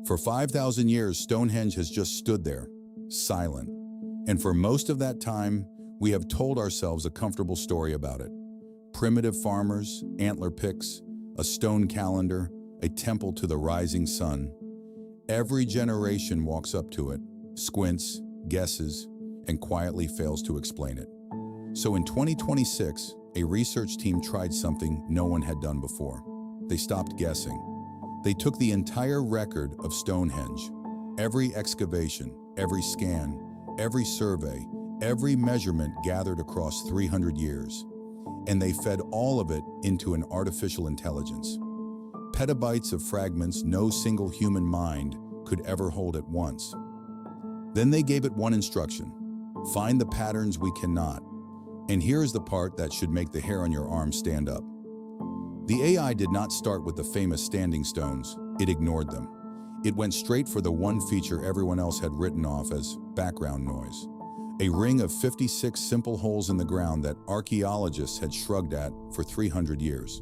For 5,000 years, Stonehenge has just stood there, silent. And for most of that time, we have told ourselves a comfortable story about it. Primitive farmers, antler picks, a stone calendar, a temple to the rising sun. Every generation walks up to it, squints, guesses, and quietly fails to explain it. So in 2026, a research team tried something no one had done before. They stopped guessing. They took the entire record of Stonehenge, every excavation, every scan, every survey, every measurement gathered across 300 years, and they fed all of it into an artificial intelligence. Petabytes of fragments no single human mind could ever hold at once. Then they gave it one instruction: find the patterns we cannot. And here's the part that should make the hair on your arm stand up. The AI did not start with the famous standing stones. It ignored them. It went straight for the one feature everyone else had written off as background noise. A ring of 56 simple holes in the ground that archaeologists had shrugged at for 300 years.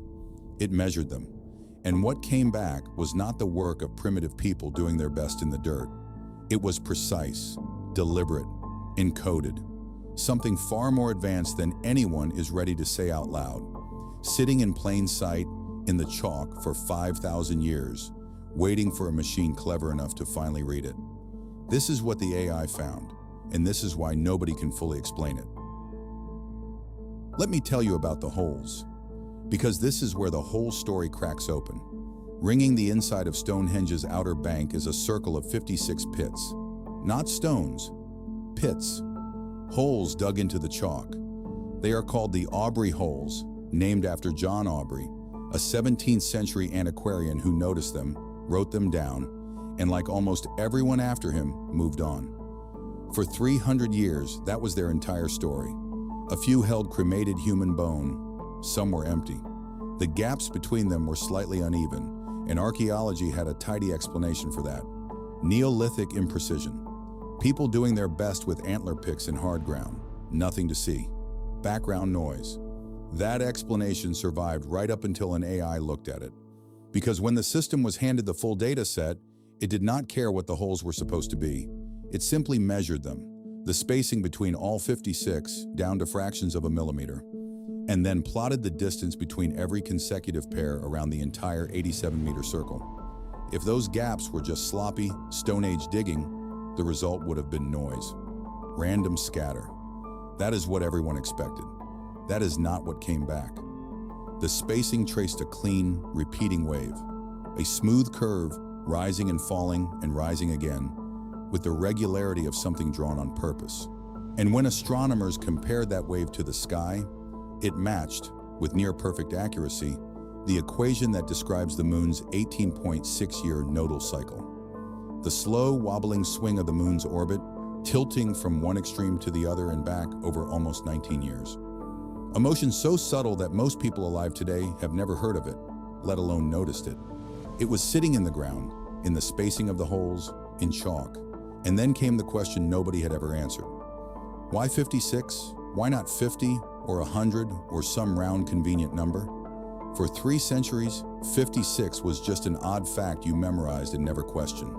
It measured them. And what came back was not the work of primitive people doing their best in the dirt. It was precise, deliberate, encoded. Something far more advanced than anyone is ready to say out loud. Sitting in plain sight in the chalk for 5,000 years, waiting for a machine clever enough to finally read it. This is what the AI found, and this is why nobody can fully explain it. Let me tell you about the holes, because this is where the whole story cracks open. Ringing the inside of Stonehenge's outer bank is a circle of 56 pits. Not stones, pits. Holes dug into the chalk. They are called the Aubrey holes, named after John Aubrey, a 17th century antiquarian who noticed them, wrote them down, and like almost everyone after him, moved on. For 300 years, that was their entire story. A few held cremated human bone, some were empty. The gaps between them were slightly uneven, and archaeology had a tidy explanation for that. Neolithic imprecision. People doing their best with antler picks in hard ground. Nothing to see. Background noise. That explanation survived right up until an AI looked at it. Because when the system was handed the full data set, it did not care what the holes were supposed to be. It simply measured them, the spacing between all 56 down to fractions of a millimeter, and then plotted the distance between every consecutive pair around the entire 87-meter circle. If those gaps were just sloppy, Stone Age digging, the result would have been noise. Random scatter. That is what everyone expected. That is not what came back. The spacing traced a clean, repeating wave, a smooth curve rising and falling and rising again, with the regularity of something drawn on purpose. And when astronomers compared that wave to the sky, it matched, with near-perfect accuracy, the equation that describes the moon's 18.6-year nodal cycle. The slow, wobbling swing of the moon's orbit, tilting from one extreme to the other and back over almost 19 years. A motion so subtle that most people alive today have never heard of it, let alone noticed it. It was sitting in the ground, in the spacing of the holes, in chalk. And then came the question nobody had ever answered. Why 56? Why not 50 or 100 or some round convenient number? For 3 centuries, 56 was just an odd fact you memorized and never questioned.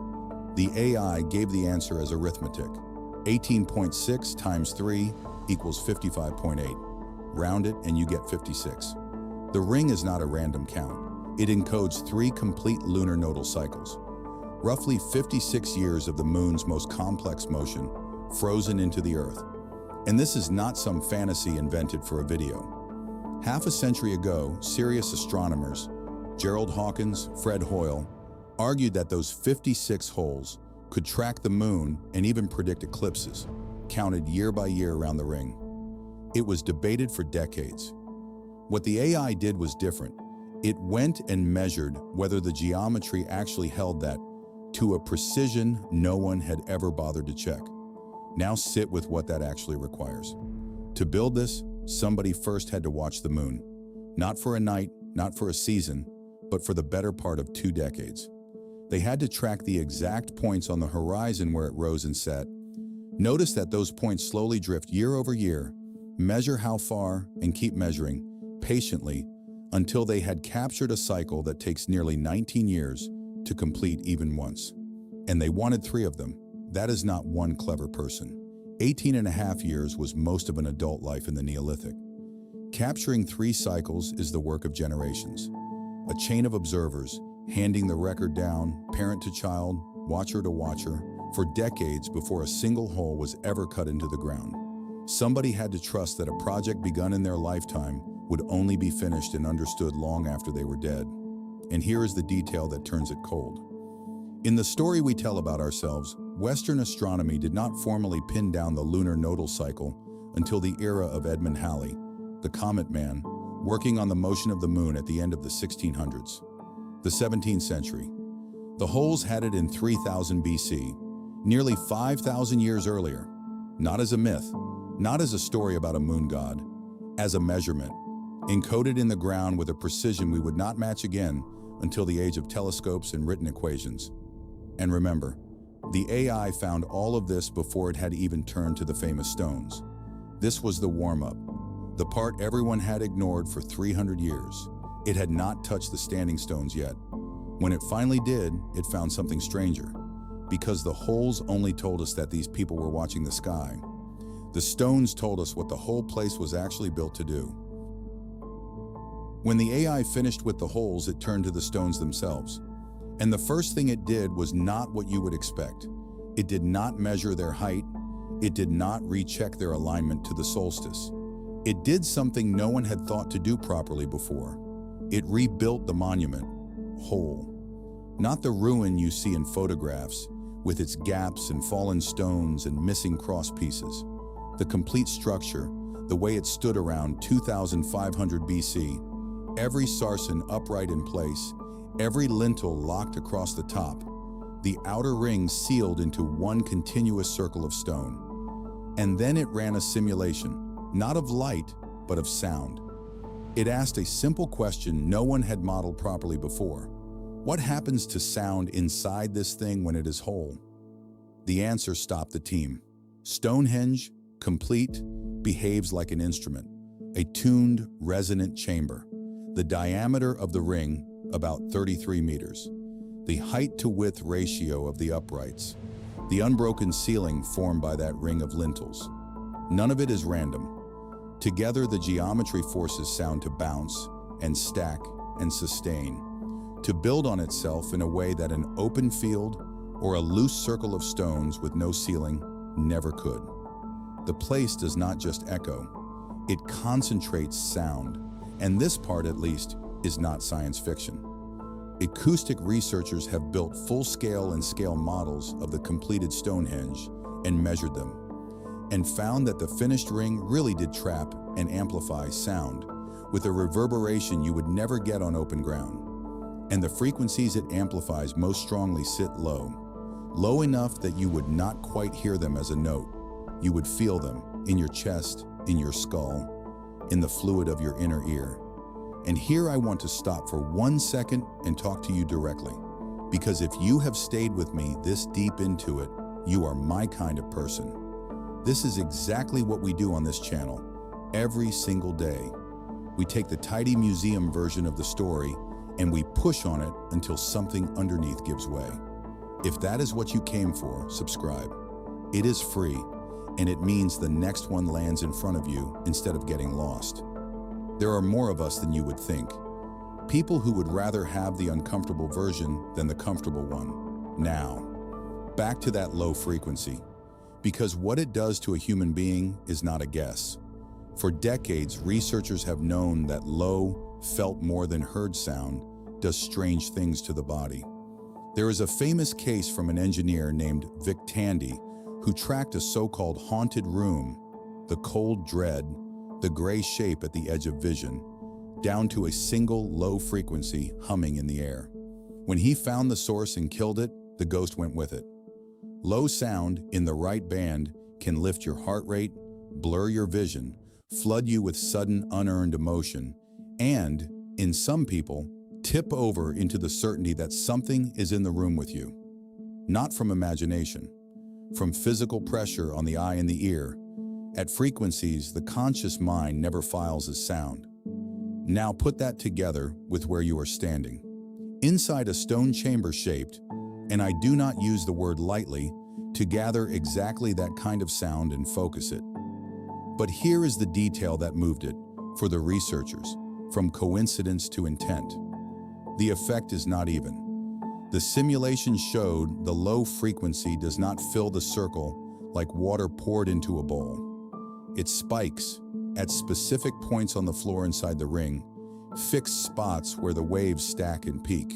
The AI gave the answer as arithmetic. 18.6 times 3 equals 55.8. Round it and you get 56. The ring is not a random count. It encodes 3 complete lunar nodal cycles. Roughly 56 years of the moon's most complex motion, frozen into the Earth. And this is not some fantasy invented for a video. Half a century ago, serious astronomers, Gerald Hawkins, Fred Hoyle, argued that those 56 holes could track the moon and even predict eclipses, counted year by year around the ring. It was debated for decades. What the AI did was different. It went and measured whether the geometry actually held that to a precision no one had ever bothered to check. Now sit with what that actually requires. To build this, somebody first had to watch the moon. Not for a night, not for a season, but for the better part of 2 decades. They had to track the exact points on the horizon where it rose and set. Notice that those points slowly drift year over year, measure how far, and keep measuring, patiently, until they had captured a cycle that takes nearly 19 years to complete even once. And they wanted 3 of them. That is not one clever person. 18.5 years was most of an adult life in the Neolithic. Capturing 3 cycles is the work of generations. A chain of observers, handing the record down, parent to child, watcher to watcher, for decades before a single hole was ever cut into the ground. Somebody had to trust that a project begun in their lifetime would only be finished and understood long after they were dead. And here is the detail that turns it cold. In the story we tell about ourselves, Western astronomy did not formally pin down the lunar nodal cycle until the era of Edmund Halley, the Comet Man, working on the motion of the moon at the end of the 1600s. The 17th century. The holes had it in 3000 BC, nearly 5,000 years earlier. Not as a myth, not as a story about a moon god, as a measurement, encoded in the ground with a precision we would not match again until the age of telescopes and written equations. And remember, the AI found all of this before it had even turned to the famous stones. This was the warm-up, the part everyone had ignored for 300 years. It had not touched the standing stones yet. When it finally did, it found something stranger. Because the holes only told us that these people were watching the sky. The stones told us what the whole place was actually built to do. When the AI finished with the holes, it turned to the stones themselves. And the first thing it did was not what you would expect. It did not measure their height. It did not recheck their alignment to the solstice. It did something no one had thought to do properly before. It rebuilt the monument, whole. Not the ruin you see in photographs, with its gaps and fallen stones and missing cross pieces. The complete structure, the way it stood around 2500 BC, every sarsen upright in place, every lintel locked across the top, the outer ring sealed into one continuous circle of stone. And then it ran a simulation, not of light, but of sound. It asked a simple question no one had modeled properly before. What happens to sound inside this thing when it is whole? The answer stopped the team. Stonehenge, complete, behaves like an instrument, a tuned, resonant chamber. The diameter of the ring, about 33 meters. The height-to-width ratio of the uprights. The unbroken ceiling formed by that ring of lintels. None of it is random. Together, the geometry forces sound to bounce and stack and sustain, to build on itself in a way that an open field or a loose circle of stones with no ceiling never could. The place does not just echo, it concentrates sound, and this part, at least, is not science fiction. Acoustic researchers have built full-scale and scale models of the completed Stonehenge and measured them, and found that the finished ring really did trap and amplify sound with a reverberation you would never get on open ground. And the frequencies it amplifies most strongly sit low, low enough that you would not quite hear them as a note. You would feel them in your chest, in your skull, in the fluid of your inner ear. And here I want to stop for 1 second and talk to you directly, because if you have stayed with me this deep into it, you are my kind of person. This is exactly what we do on this channel, every single day. We take the tidy museum version of the story and we push on it until something underneath gives way. If that is what you came for, subscribe. It is free, and it means the next one lands in front of you instead of getting lost. There are more of us than you would think. People who would rather have the uncomfortable version than the comfortable one. Now, back to that low frequency. Because what it does to a human being is not a guess. For decades, researchers have known that low, felt more than heard sound does strange things to the body. There is a famous case from an engineer named Vic Tandy who tracked a so-called haunted room, the cold dread, the gray shape at the edge of vision, down to a single low frequency humming in the air. When he found the source and killed it, the ghost went with it. Low sound in the right band can lift your heart rate, blur your vision, flood you with sudden unearned emotion, and, in some people, tip over into the certainty that something is in the room with you. Not from imagination, from physical pressure on the eye and the ear. At frequencies the conscious mind never files as sound. Now put that together with where you are standing. Inside a stone chamber shaped, And I do not use the word lightly to gather exactly that kind of sound and focus it. But here is the detail that moved it for the researchers, from coincidence to intent. The effect is not even. The simulation showed the low frequency does not fill the circle like water poured into a bowl. It spikes at specific points on the floor inside the ring, fixed spots where the waves stack and peak.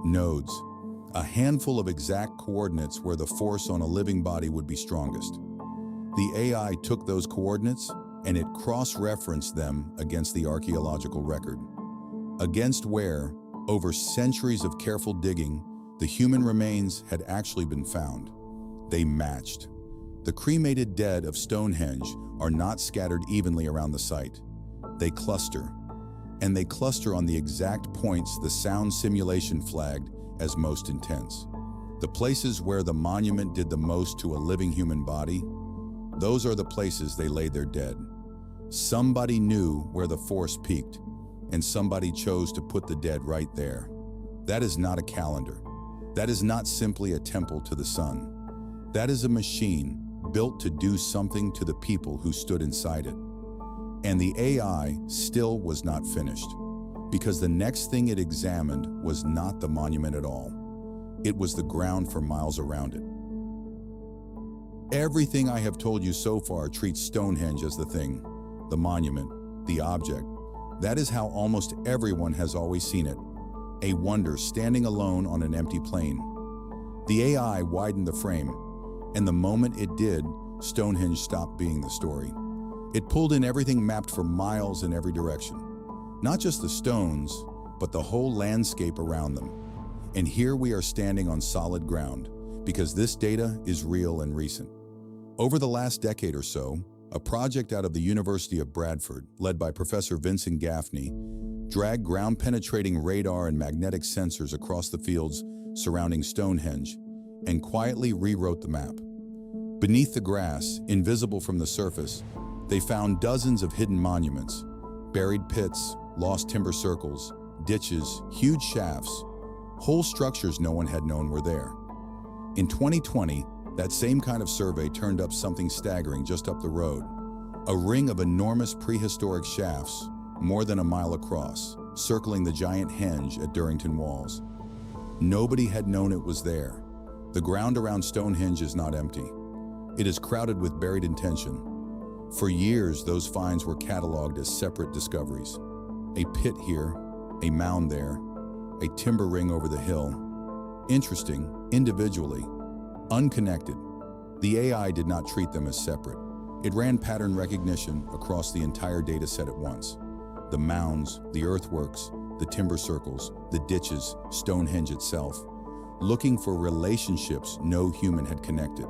Nodes, a handful of exact coordinates where the force on a living body would be strongest. The AI took those coordinates and it cross-referenced them against the archaeological record, against where, over centuries of careful digging, the human remains had actually been found. They matched. The cremated dead of Stonehenge are not scattered evenly around the site. They cluster, and they cluster on the exact points the sound simulation flagged as most intense. The places where the monument did the most to a living human body, those are the places they laid their dead. Somebody knew where the force peaked, and somebody chose to put the dead right there. That is not a calendar. That is not simply a temple to the sun. That is a machine built to do something to the people who stood inside it. And the AI still was not finished, because the next thing it examined was not the monument at all. It was the ground for miles around it. Everything I have told you so far treats Stonehenge as the thing, the monument, the object. That is how almost everyone has always seen it, a wonder standing alone on an empty plain. The AI widened the frame, and the moment it did, Stonehenge stopped being the story. It pulled in everything mapped for miles in every direction. Not just the stones, but the whole landscape around them. And here we are standing on solid ground, because this data is real and recent. Over the last decade or so, a project out of the University of Bradford, led by Professor Vincent Gaffney, dragged ground-penetrating radar and magnetic sensors across the fields surrounding Stonehenge and quietly rewrote the map. Beneath the grass, invisible from the surface, they found dozens of hidden monuments, buried pits, lost timber circles, ditches, huge shafts, whole structures no one had known were there. In 2020, that same kind of survey turned up something staggering just up the road. A ring of enormous prehistoric shafts, more than a mile across, circling the giant henge at Durrington Walls. Nobody had known it was there. The ground around Stonehenge is not empty. It is crowded with buried intention. For years, those finds were cataloged as separate discoveries. A pit here, a mound there, a timber ring over the hill. Interesting, individually, unconnected. The AI did not treat them as separate. It ran pattern recognition across the entire data set at once. The mounds, the earthworks, the timber circles, the ditches, Stonehenge itself, looking for relationships no human had connected,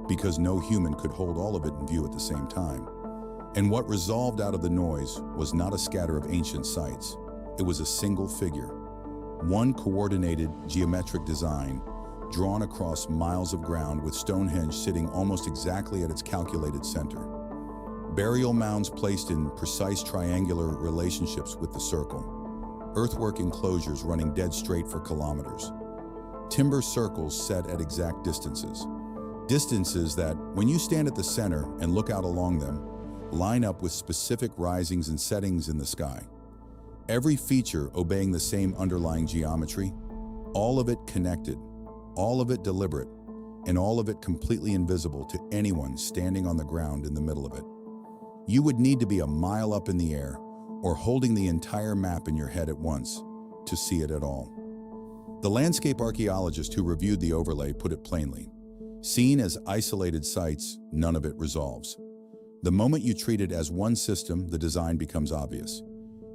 because no human could hold all of it in view at the same time. And what resolved out of the noise was not a scatter of ancient sites. It was a single figure, one coordinated geometric design drawn across miles of ground with Stonehenge sitting almost exactly at its calculated center. Burial mounds placed in precise triangular relationships with the circle. Earthwork enclosures running dead straight for kilometers. Timber circles set at exact distances. Distances that, when you stand at the center and look out along them, line up with specific risings and settings in the sky. Every feature obeying the same underlying geometry, all of it connected, all of it deliberate, and all of it completely invisible to anyone standing on the ground in the middle of it. You would need to be a mile up in the air or holding the entire map in your head at once to see it at all. The landscape archaeologist who reviewed the overlay put it plainly. Seen as isolated sites, none of it resolves. The moment you treat it as one system, the design becomes obvious.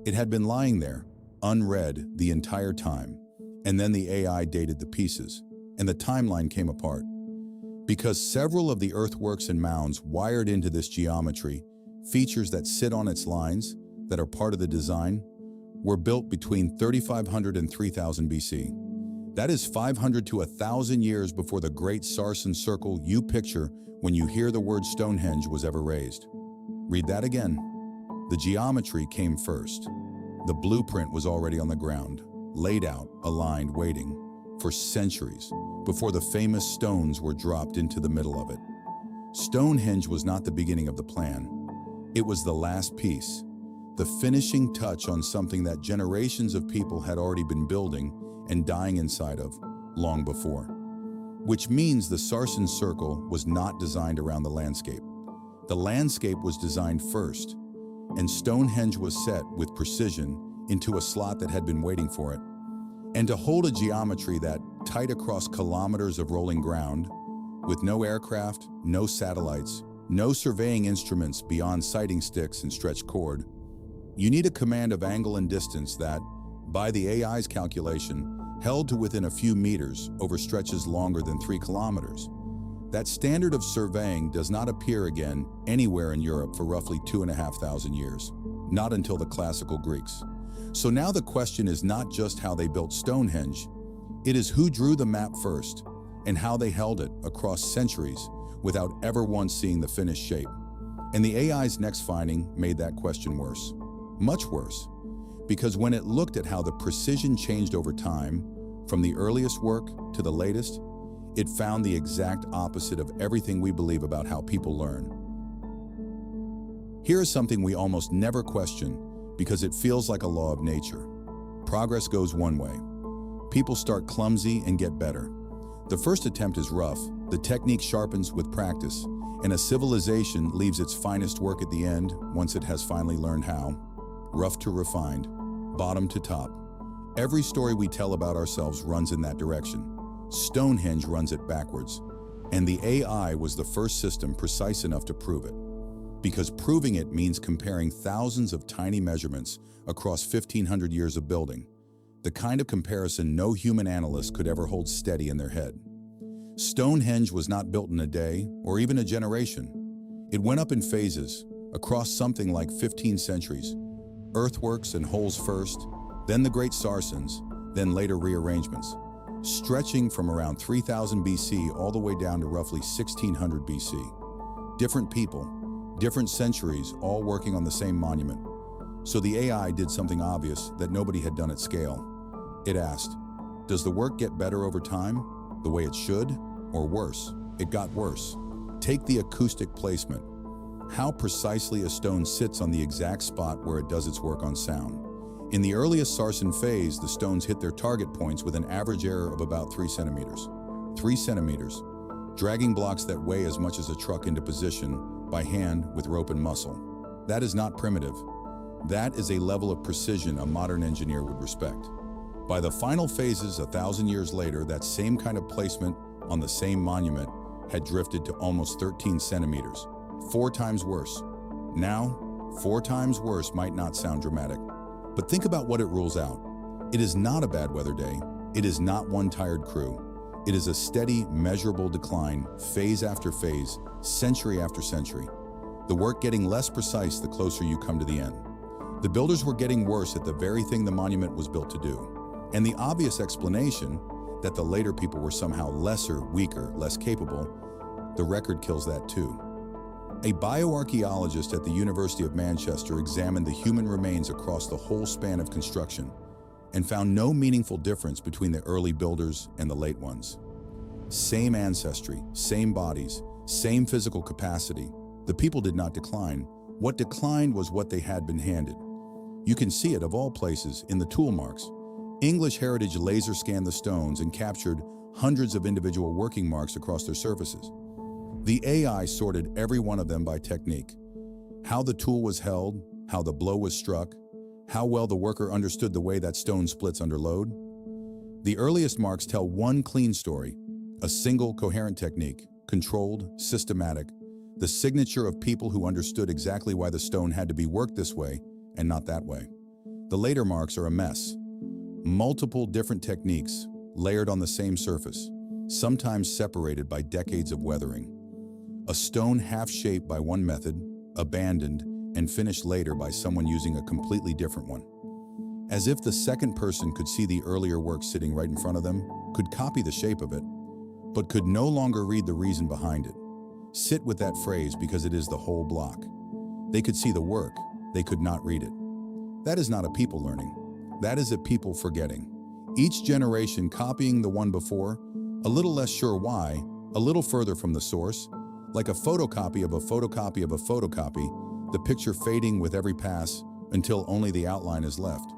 It had been lying there, unread the entire time, and then the AI dated the pieces, and the timeline came apart. Because several of the earthworks and mounds wired into this geometry, features that sit on its lines, that are part of the design, were built between 3500 and 3000 BC. That is 500 to 1,000 years before the great Sarsen circle you picture when you hear the word Stonehenge was ever raised. Read that again. The geometry came first. The blueprint was already on the ground, laid out, aligned, waiting, for centuries, before the famous stones were dropped into the middle of it. Stonehenge was not the beginning of the plan. It was the last piece, the finishing touch on something that generations of people had already been building and dying inside of long before. Which means the Sarsen Circle was not designed around the landscape. The landscape was designed first, and Stonehenge was set with precision into a slot that had been waiting for it. And to hold a geometry that tight across kilometers of rolling ground, with no aircraft, no satellites, no surveying instruments beyond sighting sticks and stretched cord, you need a command of angle and distance that, by the AI's calculation, held to within a few meters over stretches longer than 3 kilometers. That standard of surveying does not appear again anywhere in Europe for roughly 2,500 years, not until the classical Greeks. So now the question is not just how they built Stonehenge, it is who drew the map first and how they held it across centuries without ever once seeing the finished shape. And the AI's next finding made that question worse, much worse, because when it looked at how the precision changed over time, from the earliest work to the latest, it found the exact opposite of everything we believe about how people learn. Here is something we almost never question because it feels like a law of nature. Progress goes one way. People start clumsy and get better. The first attempt is rough, the technique sharpens with practice, and a civilization leaves its finest work at the end once it has finally learned how. Rough to refined, bottom to top. Every story we tell about ourselves runs in that direction. Stonehenge runs it backwards. And the AI was the first system precise enough to prove it. Because proving it means comparing thousands of tiny measurements across 1,500 years of building, the kind of comparison no human analyst could ever hold steady in their head. Stonehenge was not built in a day or even a generation. It went up in phases, across something like 15 centuries. Earthworks and holes first, then the Great Sarsens, then later rearrangements, stretching from around 3000 BC all the way down to roughly 1600 BC. Different people, different centuries, all working on the same monument. So the AI did something obvious that nobody had done at scale. It asked, does the work get better over time, the way it should, or worse? It got worse. Take the acoustic placement. How precisely a stone sits on the exact spot where it does its work on sound. In the earliest Sarsen phase, the stones hit their target points with an average error of about 3 centimeters. 3 centimeters, dragging blocks that weigh as much as a truck into position by hand with rope and muscle. That is not primitive. That is a level of precision a modern engineer would respect. By the final phases 1,000 years later, that same kind of placement on the same monument had drifted to almost 13 centimeters, 4 times worse. Now, 4 times worse might not sound dramatic, but think about what it rules out. It is not a bad weather day. It is not one tired crew. It is a steady, measurable decline, phase after phase, century after century. The work getting less precise the closer you come to the end. The builders were getting worse at the very thing the monument was built to do. And the obvious explanation, that the later people were somehow lesser, weaker, less capable, the record kills that too. A bioarchaeologist at the University of Manchester examined the human remains across the whole span of construction and found no meaningful difference between the early builders and the late ones. Same ancestry, same bodies, same physical capacity. The people did not decline. What declined was what they had been handed. You can see it, of all places, in the tool marks. English Heritage laser scanned the stones and captured hundreds of individual working marks across their surfaces. The AI sorted every one of them by technique. How the tool was held, how the blow was struck, how well the worker understood the way that stone splits under load. The earliest marks tell one clean story, a single coherent technique, controlled, systematic, the signature of people who understood exactly why the stone had to be worked this way and not that way. The later marks are a mess. Multiple different techniques layered on the same surface, sometimes separated by decades of weathering. A stone half-shaped by one method, abandoned, and finished later by someone using a completely different one. As if the second person could see the earlier work sitting right in front of them, could copy the shape of it, but could no longer read the reason behind it. Sit with that phrase because it is the whole block. They could see the work, they could not read it. That is not a people learning. That is a people forgetting. Each generation copying the one before, A little less sure why, a little further from the source, like a photocopy of a photocopy of a photocopy, the picture fading with every pass until only the outline is left.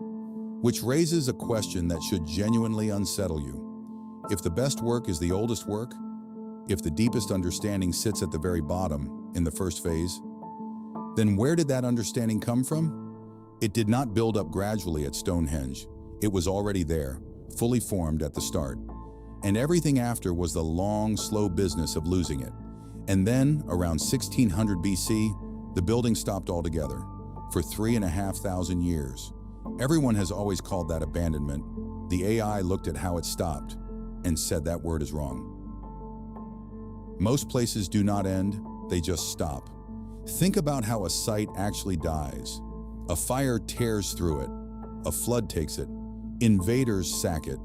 Which raises a question that should genuinely unsettle you. If the best work is the oldest work, if the deepest understanding sits at the very bottom, in the first phase, then where did that understanding come from? It did not build up gradually at Stonehenge. It was already there, fully formed at the start. And everything after was the long, slow business of losing it. And then, around 1600 BC, the building stopped altogether, for 3,500 years. Everyone has always called that abandonment. The AI looked at how it stopped and said that word is wrong. Most places do not end, they just stop. Think about how a site actually dies. A fire tears through it, a flood takes it, invaders sack it,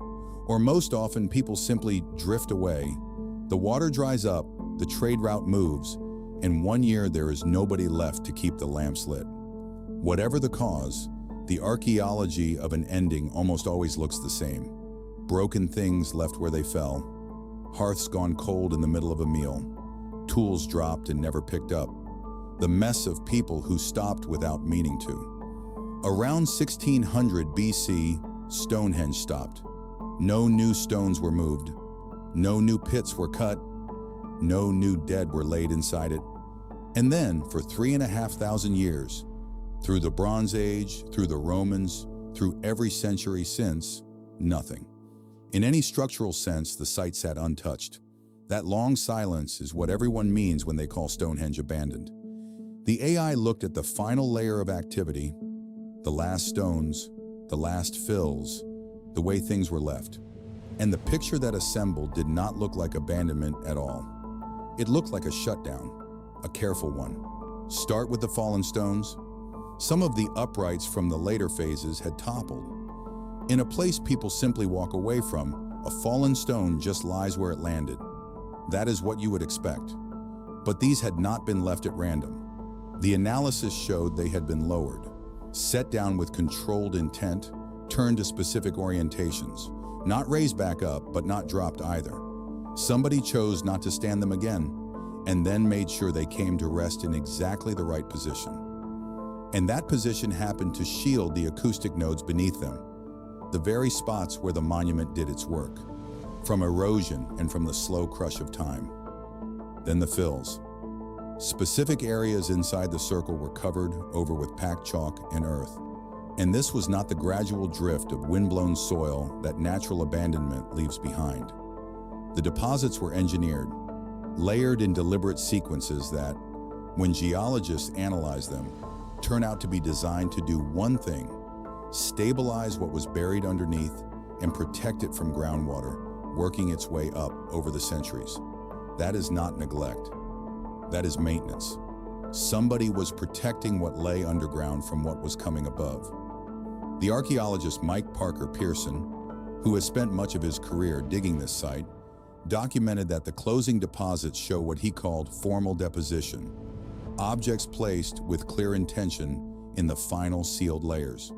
or most often people simply drift away. The water dries up, the trade route moves, and 1 year there is nobody left to keep the lamps lit. Whatever the cause, the archaeology of an ending almost always looks the same. Broken things left where they fell, hearths gone cold in the middle of a meal, tools dropped and never picked up, the mess of people who stopped without meaning to. Around 1600 BC, Stonehenge stopped. No new stones were moved, no new pits were cut, no new dead were laid inside it. And then, for 3,500 years, through the Bronze Age, through the Romans, through every century since, nothing. In any structural sense, the site sat untouched. That long silence is what everyone means when they call Stonehenge abandoned. The AI looked at the final layer of activity, the last stones, the last fills, the way things were left. And the picture that assembled did not look like abandonment at all. It looked like a shutdown, a careful one. Start with the fallen stones. Some of the uprights from the later phases had toppled. In a place people simply walk away from, a fallen stone just lies where it landed. That is what you would expect. But these had not been left at random. The analysis showed they had been lowered, set down with controlled intent, turned to specific orientations, not raised back up, but not dropped either. Somebody chose not to stand them again, and then made sure they came to rest in exactly the right position. And that position happened to shield the acoustic nodes beneath them, the very spots where the monument did its work, from erosion and from the slow crush of time. Then the fills. Specific areas inside the circle were covered over with packed chalk and earth. And this was not the gradual drift of windblown soil that natural abandonment leaves behind. The deposits were engineered, layered in deliberate sequences that, when geologists analyze them, turn out to be designed to do one thing: stabilize what was buried underneath and protect it from groundwater, working its way up over the centuries. That is not neglect. That is maintenance. Somebody was protecting what lay underground from what was coming above. The archaeologist Mike Parker Pearson, who has spent much of his career digging this site, documented that the closing deposits show what he called formal deposition, objects placed with clear intention in the final sealed layers.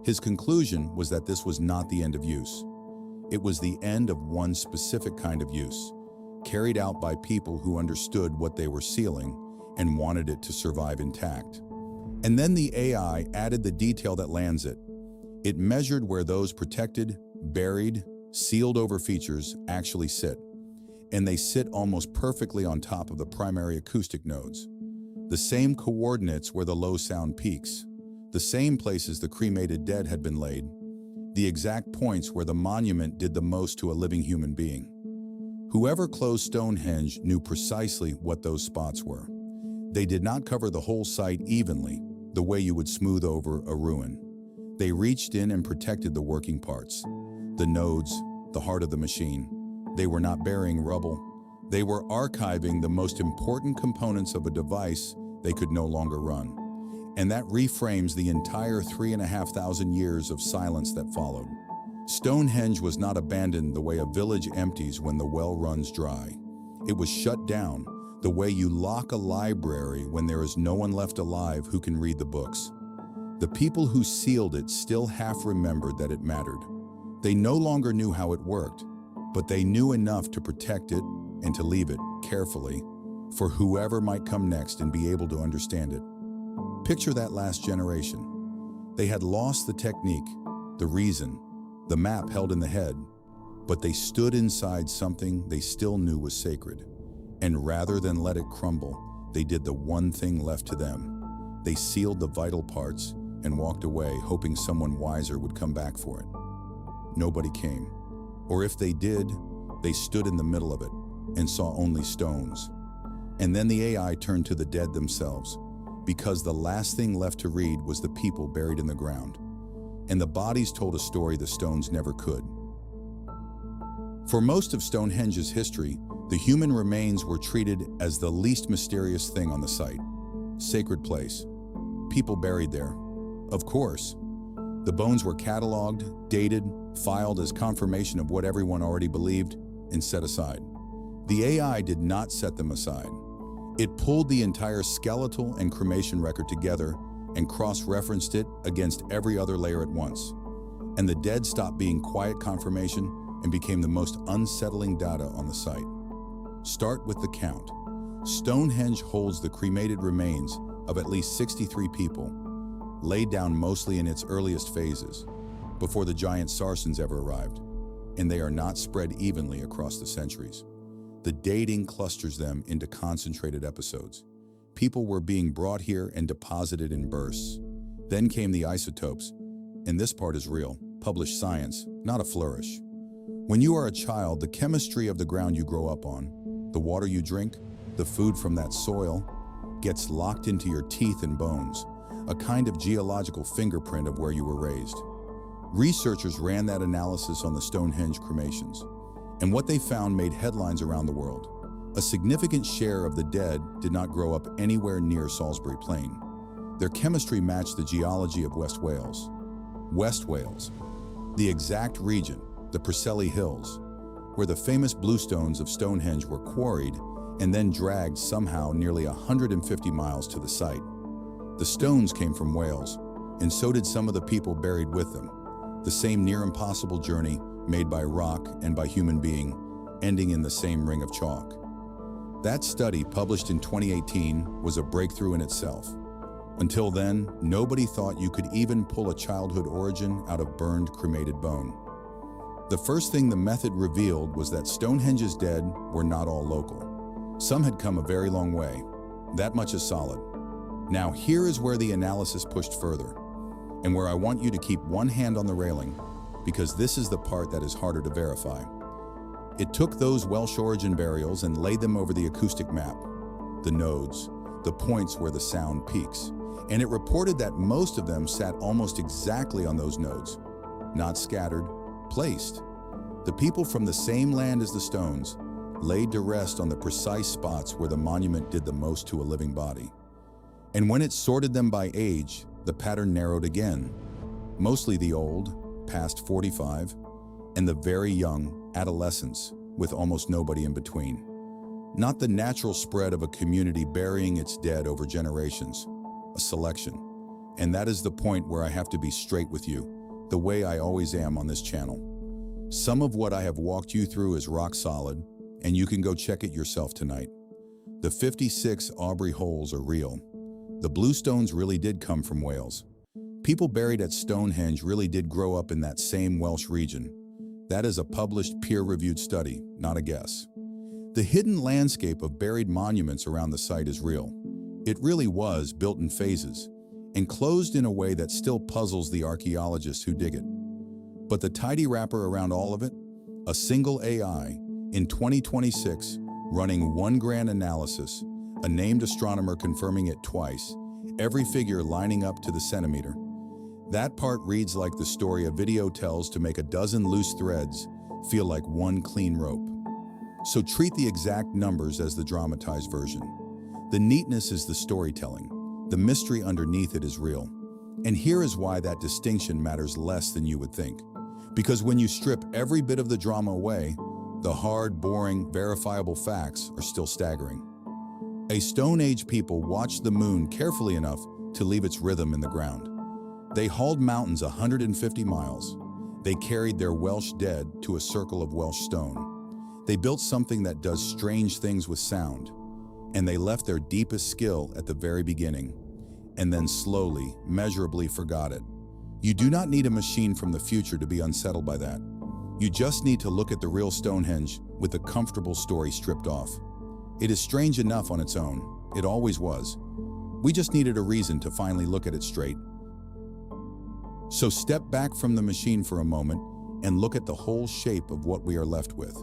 His conclusion was that this was not the end of use. It was the end of one specific kind of use, carried out by people who understood what they were sealing and wanted it to survive intact. And then the AI added the detail that lands it. It measured where those protected, buried, sealed over features actually sit. And they sit almost perfectly on top of the primary acoustic nodes. The same coordinates where the low sound peaks, the same places the cremated dead had been laid, the exact points where the monument did the most to a living human being. Whoever closed Stonehenge knew precisely what those spots were. They did not cover the whole site evenly, the way you would smooth over a ruin. They reached in and protected the working parts, the nodes, the heart of the machine. They were not burying rubble. They were archiving the most important components of a device they could no longer run. And that reframes the entire 3,500 years of silence that followed. Stonehenge was not abandoned the way a village empties when the well runs dry. It was shut down the way you lock a library when there is no one left alive who can read the books. The people who sealed it still half remembered that it mattered. They no longer knew how it worked, but they knew enough to protect it and to leave it carefully for whoever might come next and be able to understand it. Picture that last generation. They had lost the technique, the reason, the map held in the head, but they stood inside something they still knew was sacred. And rather than let it crumble, they did the one thing left to them. They sealed the vital parts and walked away, hoping someone wiser would come back for it. Nobody came. Or if they did, they stood in the middle of it and saw only stones. And then the AI turned to the dead themselves, because the last thing left to read was the people buried in the ground. And the bodies told a story the stones never could. For most of Stonehenge's history, the human remains were treated as the least mysterious thing on the site. Sacred place. People buried there. Of course. The bones were cataloged, dated, filed as confirmation of what everyone already believed, and set aside. The AI did not set them aside. It pulled the entire skeletal and cremation record together and cross-referenced it against every other layer at once. And the dead stopped being quiet confirmation and became the most unsettling data on the site. Start with the count. Stonehenge holds the cremated remains of at least 63 people, laid down mostly in its earliest phases, before the giant Sarsens ever arrived, and they are not spread evenly across the centuries. The dating clusters them into concentrated episodes. People were being brought here and deposited in bursts. Then came the isotopes, and this part is real, published science, not a flourish. When you are a child, the chemistry of the ground you grow up on, the water you drink, the food from that soil, gets locked into your teeth and bones, a kind of geological fingerprint of where you were raised. Researchers ran that analysis on the Stonehenge cremations, and what they found made headlines around the world. A significant share of the dead did not grow up anywhere near Salisbury Plain. Their chemistry matched the geology of West Wales. West Wales, the exact region, the Preseli Hills, where the famous bluestones of Stonehenge were quarried and then dragged somehow nearly 150 miles to the site. The stones came from Wales, and so did some of the people buried with them. The same near-impossible journey made by rock and by human being, ending in the same ring of chalk. That study, published in 2018, was a breakthrough in itself. Until then, nobody thought you could even pull a childhood origin out of burned, cremated bone. The first thing the method revealed was that Stonehenge's dead were not all local. Some had come a very long way. That much is solid. Now here is where the analysis pushed further, and where I want you to keep one hand on the railing, because this is the part that is harder to verify. It took those Welsh origin burials and laid them over the acoustic map, the nodes, the points where the sound peaks, and it reported that most of them sat almost exactly on those nodes, not scattered, placed. The people from the same land as the stones laid to rest on the precise spots where the monument did the most to a living body. And when it sorted them by age, the pattern narrowed again. Mostly the old, past 45, and the very young, adolescents, with almost nobody in between. Not the natural spread of a community burying its dead over generations, a selection. And that is the point where I have to be straight with you, the way I always am on this channel. Some of what I have walked you through is rock solid, and you can go check it yourself tonight. The 56 Aubrey holes are real. The bluestones really did come from Wales. People buried at Stonehenge really did grow up in that same Welsh region. That is a published peer-reviewed study, not a guess. The hidden landscape of buried monuments around the site is real. It really was built in phases, enclosed in a way that still puzzles the archaeologists who dig it. But the tidy wrapper around all of it? A single AI, in 2026, running 1 grand analysis, a named astronomer confirming it twice, every figure lining up to the centimeter. That part reads like the story a video tells to make a dozen loose threads feel like one clean rope. So treat the exact numbers as the dramatized version. The neatness is the storytelling. The mystery underneath it is real. And here is why that distinction matters less than you would think. Because when you strip every bit of the drama away, the hard, boring, verifiable facts are still staggering. A Stone Age people watched the moon carefully enough to leave its rhythm in the ground. They hauled mountains 150 miles. They carried their Welsh dead to a circle of Welsh stone. They built something that does strange things with sound, and they left their deepest skill at the very beginning, and then slowly, measurably forgot it. You do not need a machine from the future to be unsettled by that. You just need to look at the real Stonehenge with the comfortable story stripped off. It is strange enough on its own. It always was. We just needed a reason to finally look at it straight. So step back from the machine for a moment and look at the whole shape of what we are left with.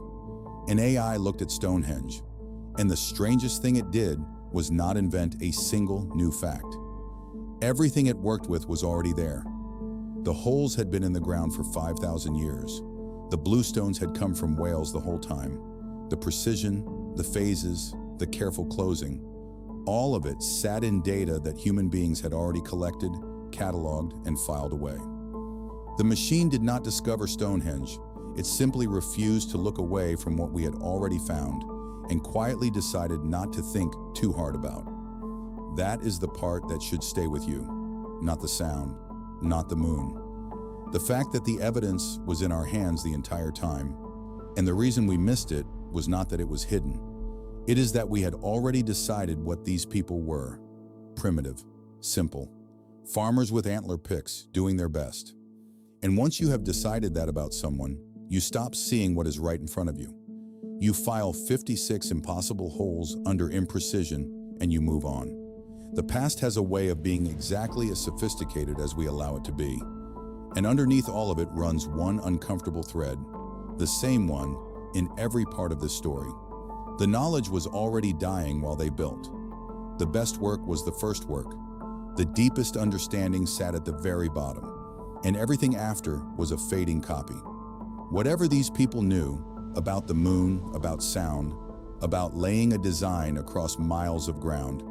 An AI looked at Stonehenge, and the strangest thing it did was not invent a single new fact. Everything it worked with was already there. The holes had been in the ground for 5,000 years. The bluestones had come from Wales the whole time. The precision, the phases, the careful closing, all of it sat in data that human beings had already collected, cataloged, and filed away. The machine did not discover Stonehenge. It simply refused to look away from what we had already found and quietly decided not to think too hard about. That is the part that should stay with you, not the sound, not the moon. The fact that the evidence was in our hands the entire time, and the reason we missed it was not that it was hidden. It is that we had already decided what these people were. Primitive, simple, farmers with antler picks doing their best. And once you have decided that about someone, you stop seeing what is right in front of you. You file 56 impossible holes under imprecision and you move on. The past has a way of being exactly as sophisticated as we allow it to be. And underneath all of it runs one uncomfortable thread, the same one in every part of this story. The knowledge was already dying while they built. The best work was the first work. The deepest understanding sat at the very bottom, and everything after was a fading copy. Whatever these people knew about the moon, about sound, about laying a design across miles of ground,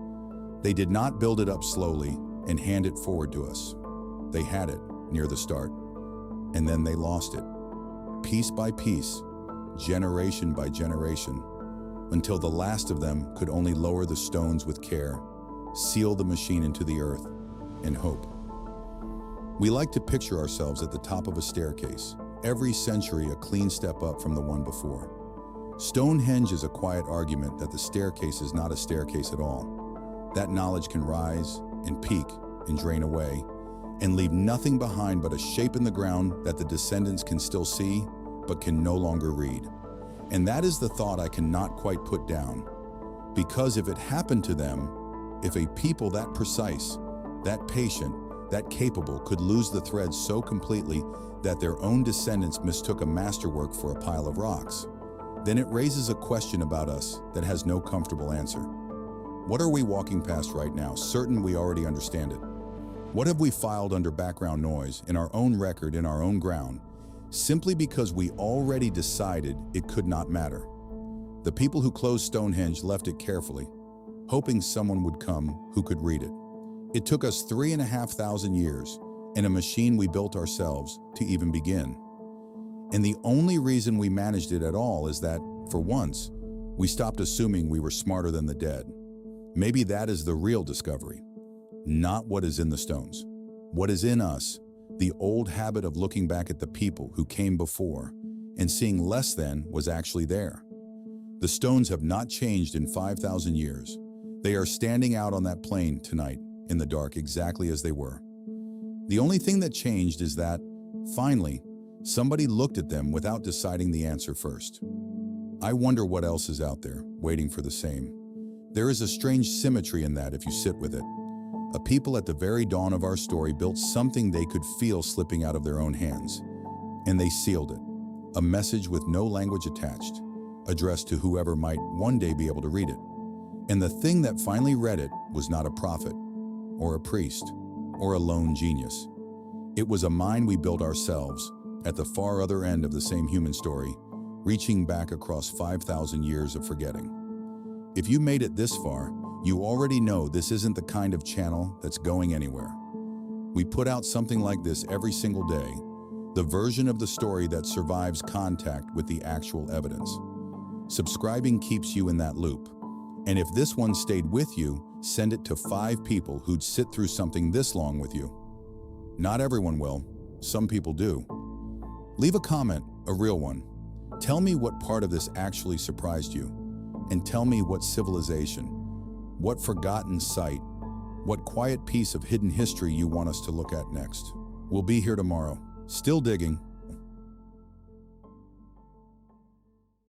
they did not build it up slowly and hand it forward to us. They had it near the start, and then they lost it, piece by piece, generation by generation, until the last of them could only lower the stones with care, seal the machine into the earth, and hope. We like to picture ourselves at the top of a staircase, every century a clean step up from the one before. Stonehenge is a quiet argument that the staircase is not a staircase at all. That knowledge can rise and peak and drain away and leave nothing behind but a shape in the ground that the descendants can still see but can no longer read. And that is the thought I cannot quite put down. Because if it happened to them, if a people that precise, that patient, that capable could lose the thread so completely that their own descendants mistook a masterwork for a pile of rocks, then it raises a question about us that has no comfortable answer. What are we walking past right now, certain we already understand it? What have we filed under background noise in our own record, in our own ground, simply because we already decided it could not matter? The people who closed Stonehenge left it carefully, hoping someone would come who could read it. It took us 3,500 years and a machine we built ourselves to even begin. And the only reason we managed it at all is that, for once, we stopped assuming we were smarter than the dead. Maybe that is the real discovery. Not what is in the stones. What is in us, the old habit of looking back at the people who came before and seeing less than was actually there. The stones have not changed in 5,000 years. They are standing out on that plain tonight in the dark exactly as they were. The only thing that changed is that, finally, somebody looked at them without deciding the answer first. I wonder what else is out there, waiting for the same. There is a strange symmetry in that if you sit with it. A people at the very dawn of our story built something they could feel slipping out of their own hands, and they sealed it. A message with no language attached, addressed to whoever might one day be able to read it. And the thing that finally read it was not a prophet, or a priest, or a lone genius. It was a mind we built ourselves, at the far other end of the same human story, reaching back across 5,000 years of forgetting. If you made it this far, you already know this isn't the kind of channel that's going anywhere. We put out something like this every single day, the version of the story that survives contact with the actual evidence. Subscribing keeps you in that loop. And if this one stayed with you, send it to 5 people who'd sit through something this long with you. Not everyone will. Some people do. Leave a comment, a real one. Tell me what part of this actually surprised you, and tell me what civilization, what forgotten site, what quiet piece of hidden history you want us to look at next. We'll be here tomorrow, still digging,